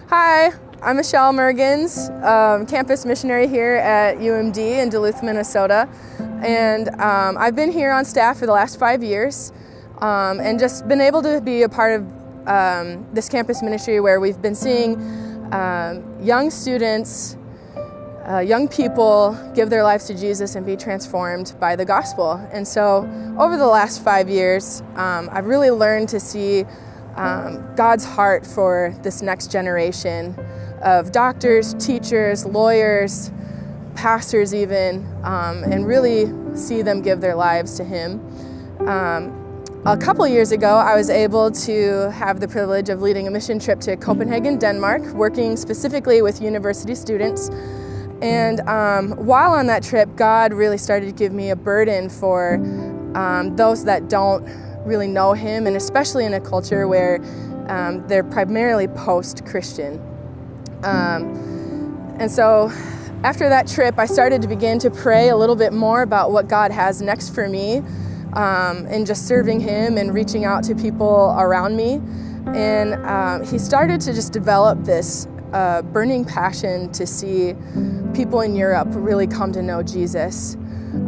Hi, I'm Michelle Mergens, campus missionary here at UMD in Duluth, Minnesota. And I've been here on staff for the last 5 years and just been able to be a part of this campus ministry where we've been seeing young students, young people give their lives to Jesus and be transformed by the gospel. And so over the last 5 years, I've really learned to see God's heart for this next generation of doctors, teachers, lawyers, pastors even, and really see them give their lives to Him. A couple years ago, I was able to have the privilege of leading a mission trip to Copenhagen, Denmark, working specifically with university students. And while on that trip, God really started to give me a burden for those that don't really know Him, and especially in a culture where they're primarily post-Christian. And so after that trip, I started to begin to pray a little bit more about what God has next for me and just serving Him and reaching out to people around me. And He started to just develop this burning passion to see people in Europe really come to know Jesus.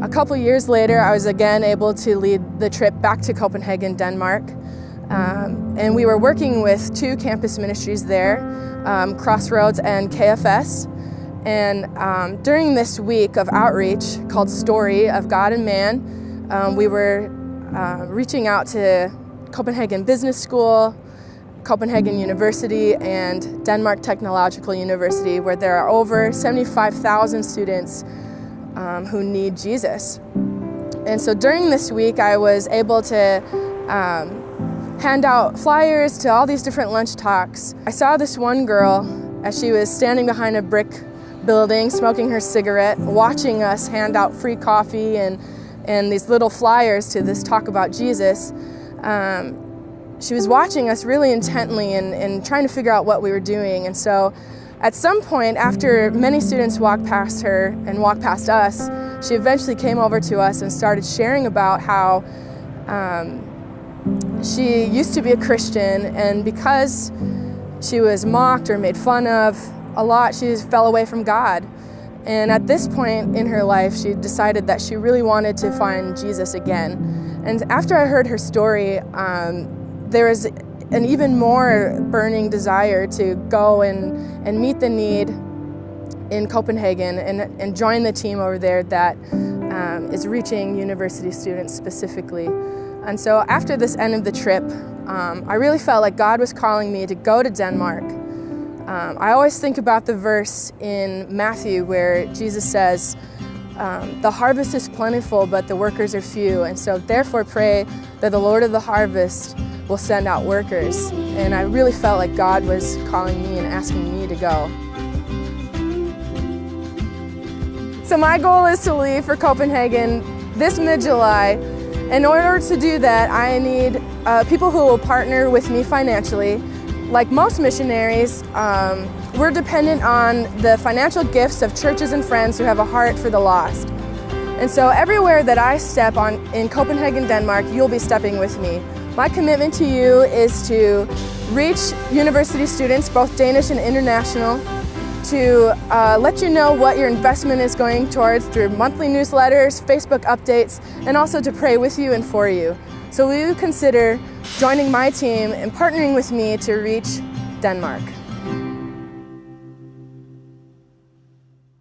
A couple years later, I was again able to lead the trip back to Copenhagen, Denmark. And we were working with two campus ministries there, Crossroads and KFS. And during this week of outreach called Story of God and Man, we were reaching out to Copenhagen Business School, Copenhagen University, and Denmark Technological University, where there are over 75,000 students who need Jesus. And so during this week, I was able to hand out flyers to all these different lunch talks. I saw this one girl as she was standing behind a brick building, smoking her cigarette, watching us hand out free coffee and these little flyers to this talk about Jesus. She was watching us really intently and trying to figure out what we were doing. And so at some point, after many students walked past her and walked past us, she eventually came over to us and started sharing about how she used to be a Christian, and because she was mocked or made fun of a lot, she fell away from God. And at this point in her life, she decided that she really wanted to find Jesus again. And after I heard her story, there was an even more burning desire to go and meet the need in Copenhagen and join the team over there that is reaching university students specifically. And so after this end of the trip, I really felt like God was calling me to go to Denmark. I always think about the verse in Matthew where Jesus says, the harvest is plentiful, but the workers are few. And so therefore pray that the Lord of the harvest will send out workers. And I really felt like God was calling me and asking me to go. So my goal is to leave for Copenhagen this mid-July. In order to do that, I need people who will partner with me financially. Like most missionaries, we're dependent on the financial gifts of churches and friends who have a heart for the lost. And so everywhere that I step on in Copenhagen, Denmark, you'll be stepping with me. My commitment to you is to reach university students, both Danish and international, to let you know what your investment is going towards through monthly newsletters, Facebook updates, and also to pray with you and for you. So will you consider joining my team and partnering with me to reach Denmark?